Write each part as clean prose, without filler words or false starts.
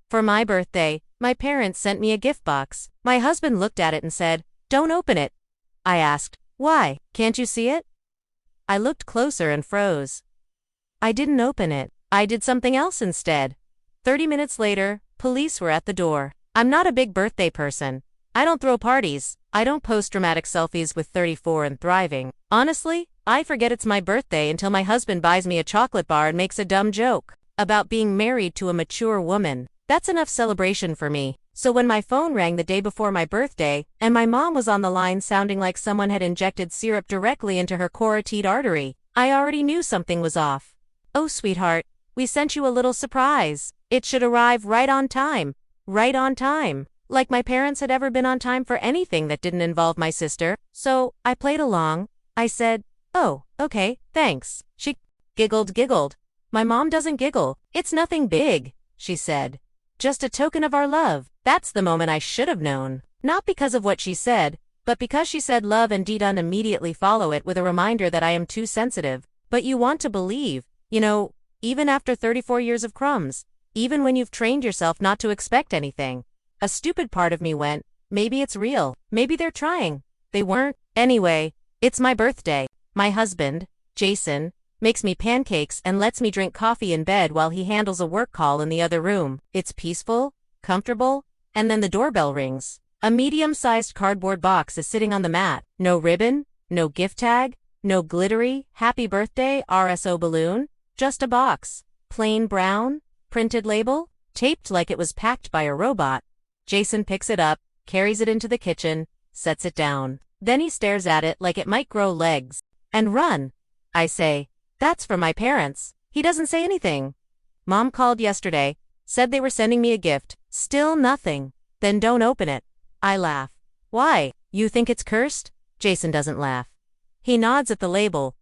For my birthday, my parents sent me a gift box. My husband looked at it and said, "Don't open it." I asked, "Why? Can't you see it?" I looked closer and froze. I didn't open it. I did something else instead. 30 minutes later, police were at the door. I'm not a big birthday person. I don't throw parties. I don't post dramatic selfies with 34 and thriving. Honestly, I forget it's my birthday until my husband buys me a chocolate bar and makes a dumb joke about being married to a mature woman. That's enough celebration for me. So when my phone rang the day before my birthday, and my mom was on the line sounding like someone had injected syrup directly into her carotid artery, I already knew something was off. "Oh, sweetheart, we sent you a little surprise. It should arrive right on time." Right on time. Like my parents had ever been on time for anything that didn't involve my sister. So, I played along. I said, "Oh, okay, thanks." She giggled. "My mom doesn't giggle. It's nothing big," she said. "Just a token of our love." That's the moment I should have known. Not because of what she said, but because she said love and didn't immediately follow it with a reminder that I am too sensitive. But you want to believe, even after 34 years of crumbs, even when you've trained yourself not to expect anything. A stupid part of me went, maybe it's real. Maybe they're trying. They weren't. Anyway, it's my birthday. My husband, Jason, makes me pancakes and lets me drink coffee in bed while he handles a work call in the other room. It's peaceful, comfortable, and then the doorbell rings. A medium-sized cardboard box is sitting on the mat. No ribbon, no gift tag, no glittery, happy birthday RSO balloon, just a box. Plain brown, printed label, taped like it was packed by a robot. Jason picks it up, carries it into the kitchen, sets it down. Then he stares at it like it might grow legs. "And run." I say, "That's for my parents." He doesn't say anything. "Mom called yesterday, said they were sending me a gift. Still nothing." "Then don't open it." I laugh. "Why? You think it's cursed?" Jason doesn't laugh. He nods at the label.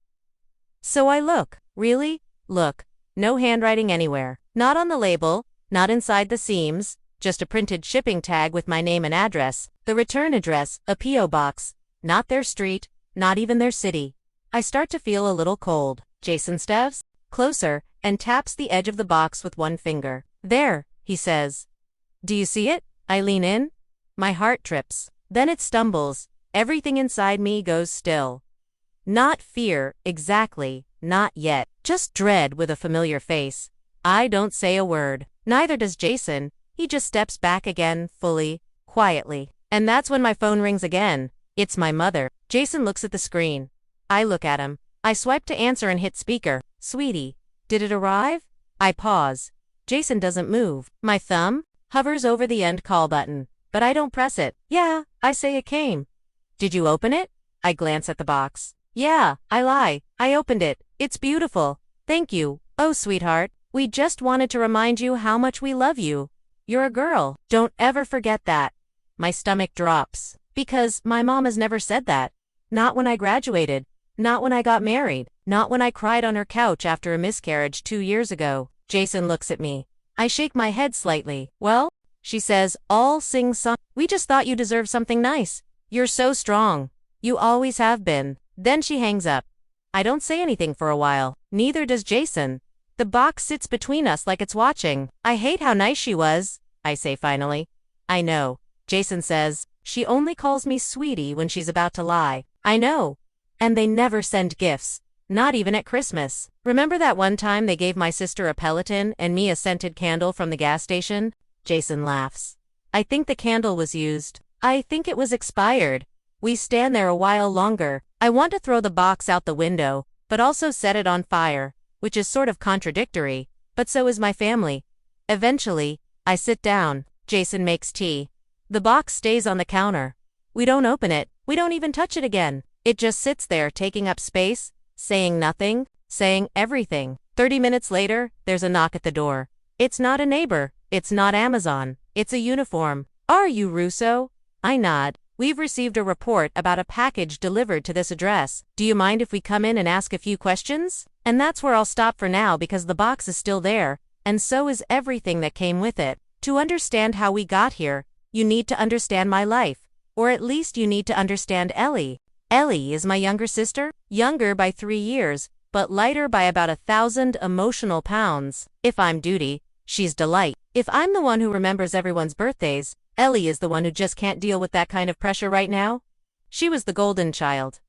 So I look. Really? Look. No handwriting anywhere. Not on the label, not inside the seams, just a printed shipping tag with my name and address, the return address, a P.O. box, not their street, not even their city. I start to feel a little cold. Jason steps closer and taps the edge of the box with one finger. "There," he says. "Do you see it?" I lean in. My heart trips. Then it stumbles. Everything inside me goes still. Not fear, exactly, not yet. Just dread with a familiar face. I don't say a word. Neither does Jason. He just steps back again, fully, quietly. And that's when my phone rings again. It's my mother. Jason looks at the screen. I look at him. I swipe to answer and hit speaker. "Sweetie, did it arrive?" I pause. Jason doesn't move. My thumb hovers over the end call button, but I don't press it. "Yeah," I say, "it came." "Did you open it?" I glance at the box. "Yeah," I lie. "I opened it. It's beautiful. Thank you. Oh, sweetheart, we just wanted to remind you how much we love you. You're a girl. Don't ever forget that." My stomach drops. Because my mom has never said that. Not when I graduated. Not when I got married. Not when I cried on her couch after a miscarriage 2 years ago. Jason looks at me. I shake my head slightly. "Well," she says, all sing-song, "we just thought you deserved something nice. You're so strong. You always have been." Then she hangs up. I don't say anything for a while. Neither does Jason. The box sits between us like it's watching. "I hate how nice she was," I say finally. "I know." Jason says, "She only calls me sweetie when she's about to lie." I know. And they never send gifts. Not even at Christmas. Remember that one time they gave my sister a Peloton and me a scented candle from the gas station? Jason laughs. I think the candle was used. I think it was expired. We stand there a while longer. I want to throw the box out the window, but also set it on fire, which is sort of contradictory, but so is my family. Eventually, I sit down. Jason makes tea. The box stays on the counter. We don't open it. We don't even touch it again. It just sits there taking up space, saying nothing, saying everything. 30 minutes later, there's a knock at the door. It's not a neighbor. It's not Amazon. It's a uniform. "Are you Russo?" I nod. "We've received a report about a package delivered to this address. Do you mind if we come in and ask a few questions?" And that's where I'll stop for now because the box is still there, and so is everything that came with it. To understand how we got here, you need to understand my life. Or at least you need to understand Ellie. Ellie is my younger sister, younger by 3 years, but lighter by about 1,000 emotional pounds. If I'm duty, she's delight. If I'm the one who remembers everyone's birthdays, Ellie is the one who just can't deal with that kind of pressure right now. She was the golden child.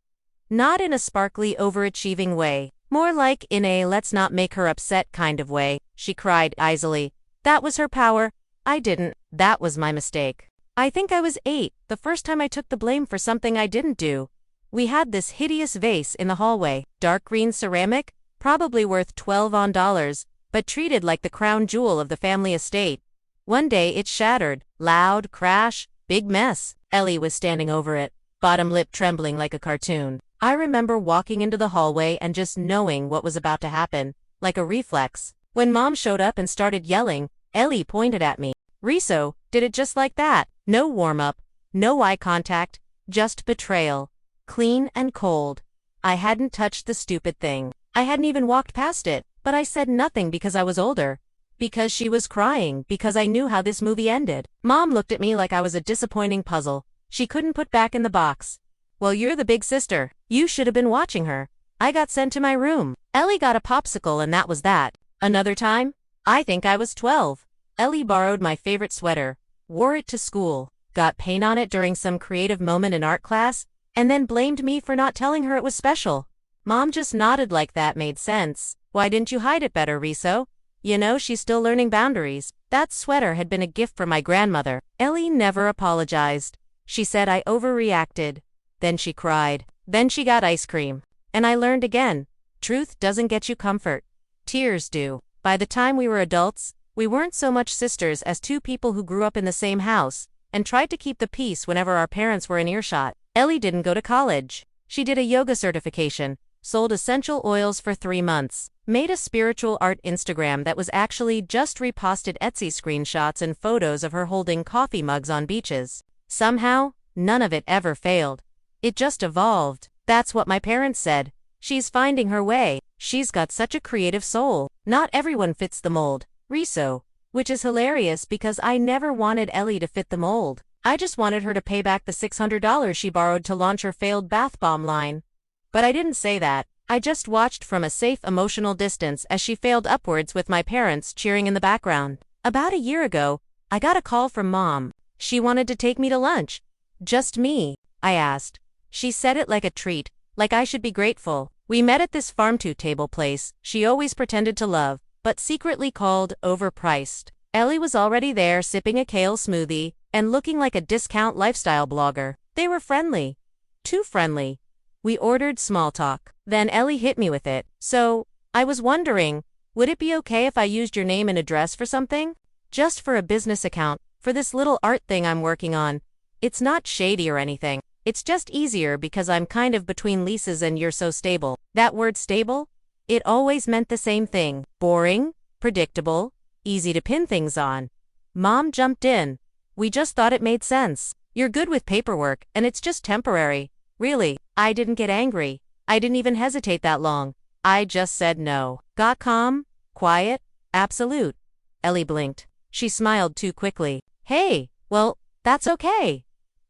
Not in a sparkly, overachieving way, more like in a let's not make her upset kind of way. She cried easily. That was her power. I didn't. That was my mistake. I think I was 8, the first time I took the blame for something I didn't do. We had this hideous vase in the hallway, dark green ceramic, probably worth $12, but treated like the crown jewel of the family estate. One day it shattered, loud, crash, big mess. Ellie was standing over it, bottom lip trembling like a cartoon. I remember walking into the hallway and just knowing what was about to happen, like a reflex. When Mom showed up and started yelling, Ellie pointed at me. Riso did it just like that. No warm-up, no eye contact, just betrayal. Clean and cold. I hadn't touched the stupid thing. I hadn't even walked past it, but I said nothing because I was older. Because she was crying, because I knew how this movie ended. Mom looked at me like I was a disappointing puzzle she couldn't put back in the box. Well, you're the big sister. You should have been watching her. I got sent to my room. Ellie got a popsicle and that was that. Another time? I think I was 12. Ellie borrowed my favorite sweater, wore it to school, got paint on it during some creative moment in art class, and then blamed me for not telling her it was special. Mom just nodded like that made sense. Why didn't you hide it better, Riso? You know, she's still learning boundaries. That sweater had been a gift from my grandmother. Ellie never apologized. She said I overreacted. Then she cried. Then she got ice cream. And I learned again. Truth doesn't get you comfort. Tears do. By the time we were adults, we weren't so much sisters as two people who grew up in the same house and tried to keep the peace whenever our parents were in earshot. Ellie didn't go to college. She did a yoga certification, sold essential oils for 3 months, made a spiritual art Instagram that was actually just reposted Etsy screenshots and photos of her holding coffee mugs on beaches. Somehow, none of it ever failed. It just evolved. That's what my parents said. She's finding her way. She's got such a creative soul. Not everyone fits the mold, Riso. Which is hilarious because I never wanted Ellie to fit the mold. I just wanted her to pay back the $600 she borrowed to launch her failed bath bomb line. But I didn't say that. I just watched from a safe emotional distance as she failed upwards with my parents cheering in the background. About a year ago, I got a call from Mom. She wanted to take me to lunch. Just me, I asked. She said it like a treat, like I should be grateful. We met at this farm-to-table place she always pretended to love, but secretly called overpriced. Ellie was already there sipping a kale smoothie and looking like a discount lifestyle blogger. They were friendly. Too friendly. We ordered small talk. Then Ellie hit me with it. So, I was wondering, would it be okay if I used your name and address for something? Just for a business account, for this little art thing I'm working on. It's not shady or anything. It's just easier because I'm kind of between leases and you're so stable. That word stable? It always meant the same thing. Boring, predictable, easy to pin things on. Mom jumped in. We just thought it made sense. You're good with paperwork, and it's just temporary. Really, I didn't get angry. I didn't even hesitate that long. I just said no. Got calm, quiet, absolute. Ellie blinked. She smiled too quickly. Hey, well, that's okay.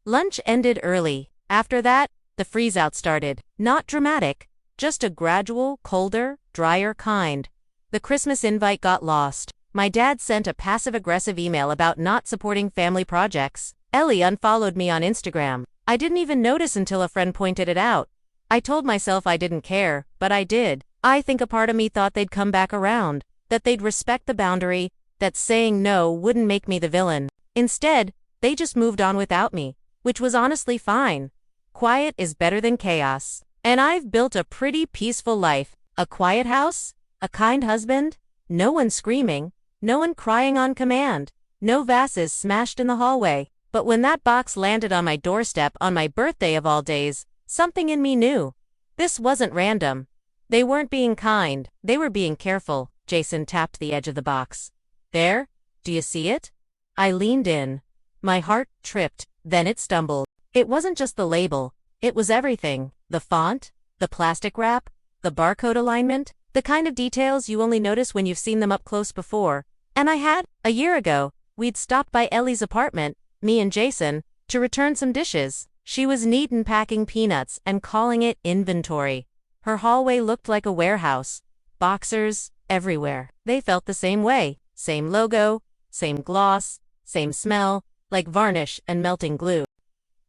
Lunch ended early. After that, the freeze-out started. Not dramatic, just a gradual, colder, drier kind. The Christmas invite got lost. My dad sent a passive-aggressive email about not supporting family projects. Ellie unfollowed me on Instagram. I didn't even notice until a friend pointed it out. I told myself I didn't care, but I did. I think a part of me thought they'd come back around, that they'd respect the boundary, that saying no wouldn't make me the villain. Instead, they just moved on without me, which was honestly fine. Quiet is better than chaos. And I've built a pretty peaceful life. A quiet house, a kind husband, no one screaming, no one crying on command, no vases smashed in the hallway. But when that box landed on my doorstep on my birthday of all days, something in me knew. This wasn't random. They weren't being kind, they were being careful. Jason tapped the edge of the box. There? Do you see it? I leaned in. My heart tripped, then it stumbled. It wasn't just the label, it was everything. The font, the plastic wrap, the barcode alignment, the kind of details you only notice when you've seen them up close before. And I had, a year ago, we'd stopped by Ellie's apartment, me and Jason, to return some dishes. She was neat and packing peanuts and calling it inventory. Her hallway looked like a warehouse. Boxers, everywhere. They felt the same way. Same logo, same gloss, same smell, like varnish and melting glue.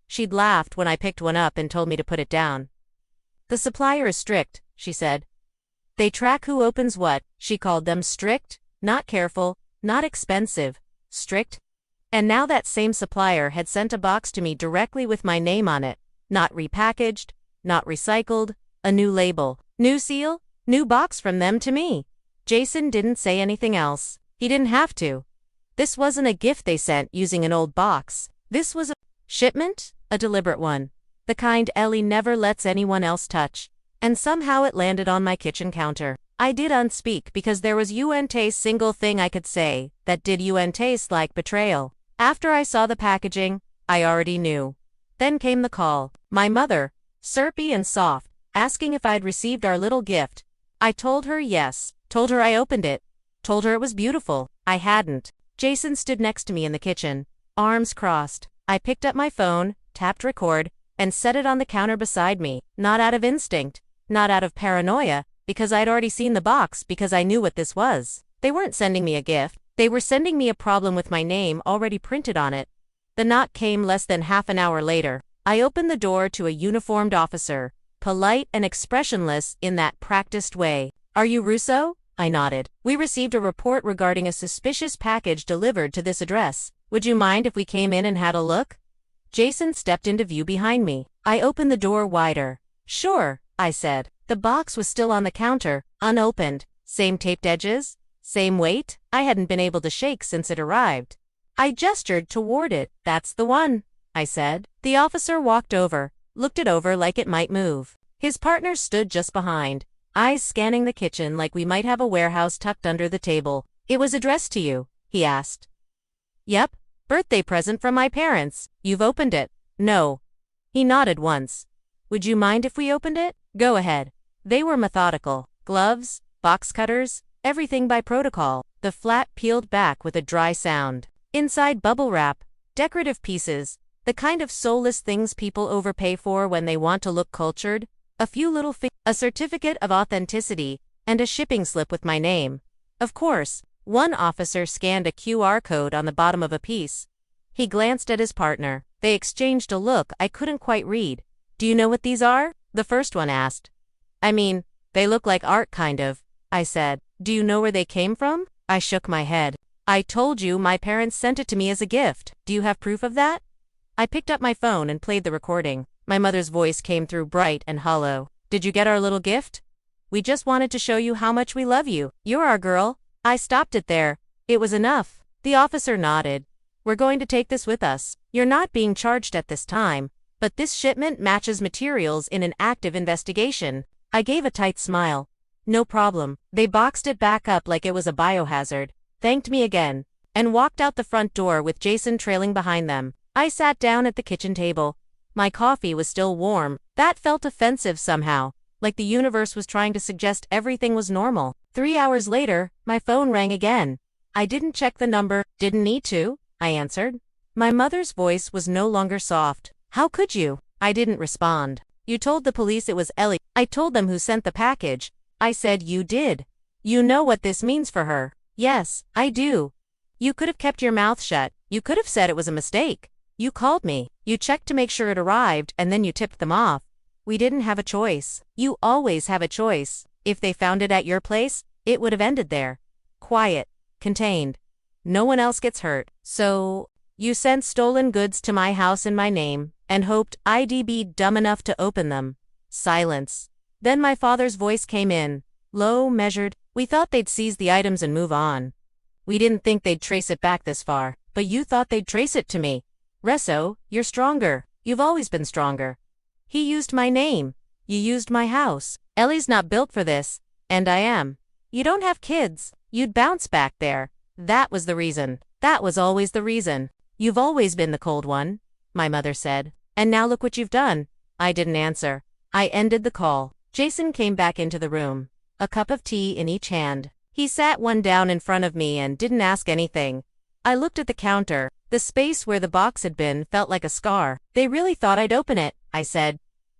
She'd laughed when I picked one up and told me to put it down. "The supplier is strict," she said. "They track who opens what." She called them strict, not careful, not expensive, strict. And now that same supplier had sent a box to me directly with my name on it, not repackaged, not recycled, a new label, new seal, new box from them to me. Jason didn't say anything else. He didn't have to. This wasn't a gift they sent using an old box. This was a shipment, a deliberate one, the kind Ellie never lets anyone else touch. And somehow it landed on my kitchen counter. I did unspeak because there was a single thing I could say that did taste like betrayal. After I saw the packaging, I already knew. Then came the call. My mother, syrupy and soft, asking if I'd received our little gift. I told her yes, told her I opened it, told her it was beautiful. I hadn't. Jason stood next to me in the kitchen, arms crossed. I picked up my phone, tapped record, and set it on the counter beside me, not out of instinct, not out of paranoia, because I'd already seen the box because I knew what this was. They weren't sending me a gift, they were sending me a problem with my name already printed on it. The knock came less than half an hour later. I opened the door to a uniformed officer, polite and expressionless in that practiced way. "Are you Russo?" I nodded. "We received a report regarding a suspicious package delivered to this address. Would you mind if we came in and had a look?" Jason stepped into view behind me. I opened the door wider. "Sure," I said. The box was still on the counter, unopened. Same taped edges? Same weight? I hadn't been able to shake since it arrived. I gestured toward it. "That's the one," I said. The officer walked over, looked it over like it might move. His partner stood just behind, eyes scanning the kitchen like we might have a warehouse tucked under the table. "It was addressed to you?" he asked. "Yep. Birthday present from my parents. You've opened it?" "No." He nodded once. "Would you mind if we opened it?" "Go ahead." They were methodical. Gloves, box cutters, everything by protocol. The flap peeled back with a dry sound. Inside bubble wrap, decorative pieces, the kind of soulless things people overpay for when they want to look cultured, a few little a certificate of authenticity, and a shipping slip with my name. Of course, one officer scanned a QR code on the bottom of a piece. He glanced at his partner. They exchanged a look I couldn't quite read. "Do you know what these are?" the first one asked. "I mean, they look like art kind of," I said. "Do you know where they came from?" I shook my head. "I told you my parents sent it to me as a gift. Do you have proof of that?" I picked up my phone and played the recording. My mother's voice came through bright and hollow. "Did you get our little gift? We just wanted to show you how much we love you. You're our girl." I stopped it there. It was enough. The officer nodded. "We're going to take this with us. You're not being charged at this time, but this shipment matches materials in an active investigation." I gave a tight smile. "No problem." They boxed it back up like it was a biohazard, thanked me again, and walked out the front door with Jason trailing behind them. I sat down at the kitchen table. My coffee was still warm. That felt offensive somehow, like the universe was trying to suggest everything was normal. 3 hours later, my phone rang again. I didn't check the number. "Didn't need to," I answered. My mother's voice was no longer soft. "How could you?" I didn't respond. "You told the police it was Ellie." "I told them who sent the package." I said. "You did. You know what this means for her." "Yes, I do." "You could have kept your mouth shut. You could have said it was a mistake. You called me. You checked to make sure it arrived and then you tipped them off." "We didn't have a choice." "You always have a choice. If they found it at your place, it would have ended there. Quiet. Contained. No one else gets hurt. So, you sent stolen goods to my house in my name, and hoped I'd be dumb enough to open them." Silence. Then my father's voice came in. Low, measured. "We thought they'd seize the items and move on. We didn't think they'd trace it back this far. But you thought they'd trace it to me. Resso, you're stronger. You've always been stronger. He used my name. You used my house. Ellie's not built for this, and I am. You don't have kids. You'd bounce back there. That was the reason. That was always the reason. You've always been the cold one," my mother said. "And now look what you've done." I didn't answer. I ended the call. Jason came back into the room, a cup of tea in each hand. He sat one down in front of me and didn't ask anything. I looked at the counter. The space where the box had been felt like a scar. "They really thought I'd open it," I said.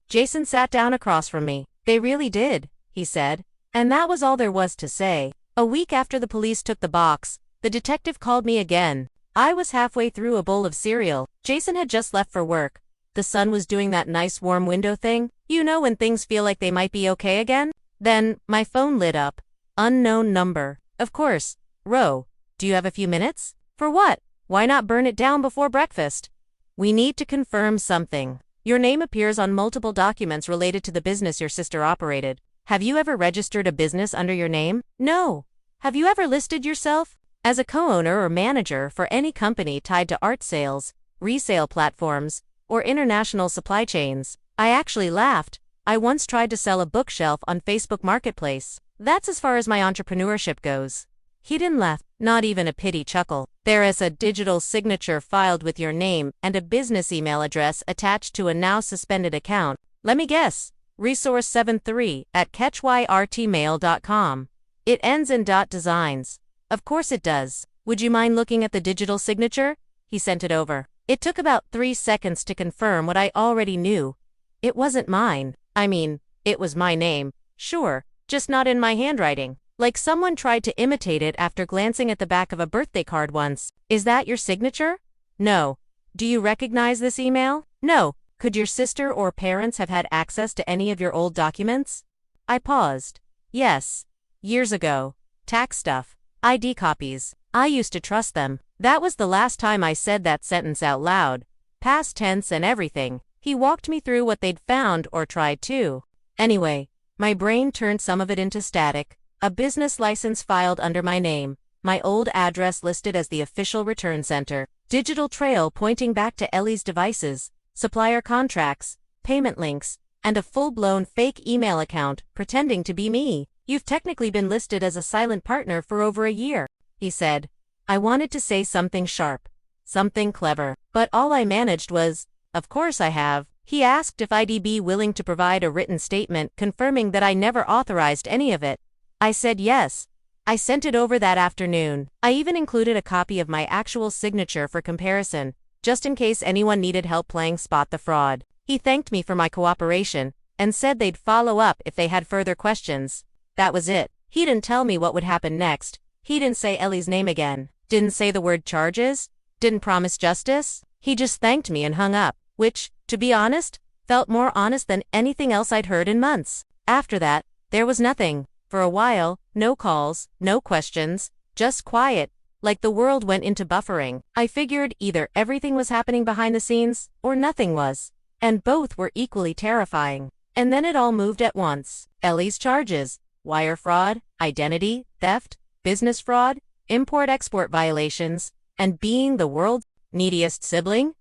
Jason sat down across from me. "They really did," he said. And that was all there was to say. A week after the police took the box, The detective called me again. I was halfway through a bowl of cereal. Jason had just left for work. The sun was doing that nice warm window thing. You know when things feel like they might be okay again? Then, my phone lit up. Unknown number. Of course. Ro, do you have a few minutes? For what? Why not burn it down before breakfast? We need to confirm something. Your name appears on multiple documents related to the business your sister operated. Have you ever registered a business under your name? No. Have you ever listed yourself as a co-owner or manager for any company tied to art sales, resale platforms, or international supply chains? I actually laughed. I once tried to sell a bookshelf on Facebook Marketplace. That's as far as my entrepreneurship goes. He didn't laugh, not even a pity chuckle. There is a digital signature filed with your name and a business email address attached to a now suspended account. Let me guess. resource73@catchyrtmail.com. It ends in .designs. Of course it does. Would you mind looking at the digital signature? He sent it over. It took about 3 seconds to confirm what I already knew. It wasn't mine. I mean, it was my name, sure, just not in my handwriting. Like someone tried to imitate it after glancing at the back of a birthday card once. Is that your signature? No. Do you recognize this email? No. Could your sister or parents have had access to any of your old documents? I paused. Yes. Years ago. Tax stuff. ID copies. I used to trust them. That was the last time I said that sentence out loud. Past tense and everything. He walked me through what they'd found or tried to. Anyway, my brain turned some of it into static. A business license filed under my name. My old address listed as the official return center. Digital trail pointing back to Ellie's devices. Supplier contracts. Payment links. And a full-blown fake email account pretending to be me. You've technically been listed as a silent partner for over a year, he said. I wanted to say something sharp. Something clever. But all I managed was, of course I have. He asked if I'd be willing to provide a written statement confirming that I never authorized any of it. I said yes. I sent it over that afternoon. I even included a copy of my actual signature for comparison, just in case anyone needed help playing spot the fraud. He thanked me for my cooperation and said they'd follow up if they had further questions. That was it. He didn't tell me what would happen next. He didn't say Ellie's name again. Didn't say the word charges. Didn't promise justice. He just thanked me and hung up, which, to be honest, felt more honest than anything else I'd heard in months. After that, there was nothing. For a while, no calls, no questions, just quiet, like the world went into buffering. I figured either everything was happening behind the scenes, or nothing was. And both were equally terrifying. And then it all moved at once. Ellie's charges. Wire fraud, identity, theft, business fraud, import-export violations, and being the world's neediest sibling?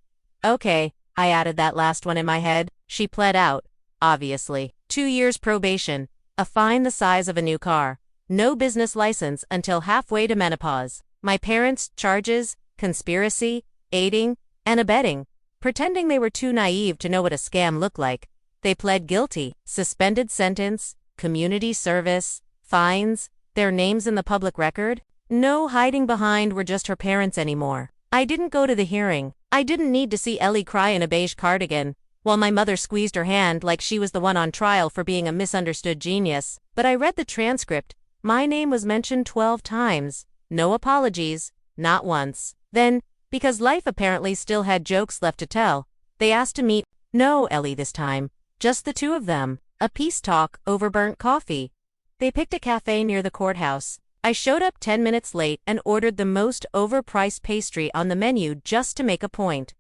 Okay, I added that last one in my head. She pled out, obviously. 2 years probation, a fine the size of a new car, no business license until halfway to menopause. My parents' charges, conspiracy, aiding, and abetting, pretending they were too naive to know what a scam looked like. They pled guilty, suspended sentence, community service, fines, their names in the public record. No hiding behind we're just her parents anymore. I didn't go to the hearing. I didn't need to see Ellie cry in a beige cardigan, while my mother squeezed her hand like she was the one on trial for being a misunderstood genius. But I read the transcript. My name was mentioned 12 times. No apologies, not once. Then, because life apparently still had jokes left to tell, they asked to meet, no Ellie this time, just the two of them. A peace talk over burnt coffee. They picked a cafe near the courthouse. I showed up 10 minutes late and ordered the most overpriced pastry on the menu just to make a point.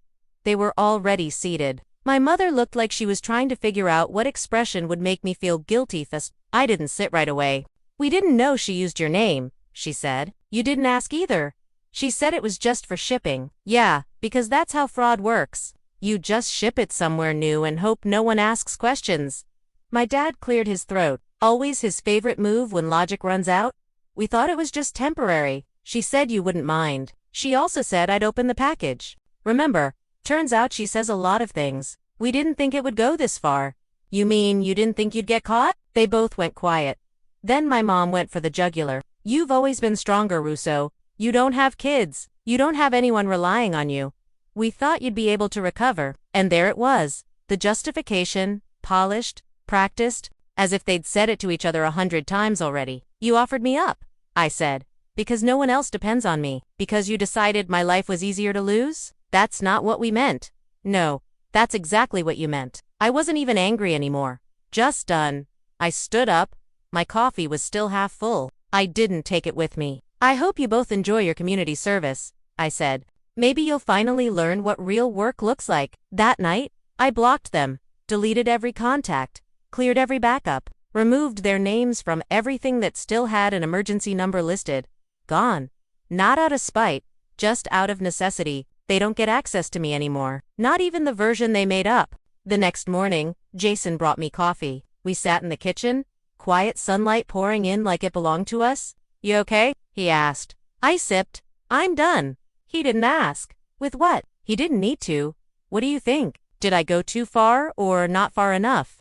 They were already seated. My mother looked like she was trying to figure out what expression would make me feel guilty. I didn't sit right away. We didn't know she used your name, she said. You didn't ask either. She said it was just for shipping. Yeah, because that's how fraud works. You just ship it somewhere new and hope no one asks questions. My dad cleared his throat. Always his favorite move when logic runs out. We thought it was just temporary. She said you wouldn't mind. She also said I'd open the package. Remember, turns out she says a lot of things. We didn't think it would go this far. You mean you didn't think you'd get caught? They both went quiet. Then my mom went for the jugular. You've always been stronger, Russo. You don't have kids. You don't have anyone relying on you. We thought you'd be able to recover. And there it was. The justification, polished, practiced, as if they'd said it to each other 100 times already. You offered me up, I said, Because no one else depends on me. Because you decided my life was easier to lose? That's not what we meant. No, that's exactly what you meant. I wasn't even angry anymore. Just done. I stood up. My coffee was still half full. I didn't take it with me. I hope you both enjoy your community service, I said. Maybe you'll finally learn what real work looks like. That night, I blocked them, deleted every contact, cleared every backup, removed their names from everything that still had an emergency number listed. Gone. Not out of spite, just out of necessity. They don't get access to me anymore. Not even the version they made up. The next morning, Jason brought me coffee. We sat in the kitchen, quiet sunlight pouring in like it belonged to us. You okay? He asked. I sipped. I'm done. He didn't ask. With what? He didn't need to. What do you think? Did I go too far or not far enough?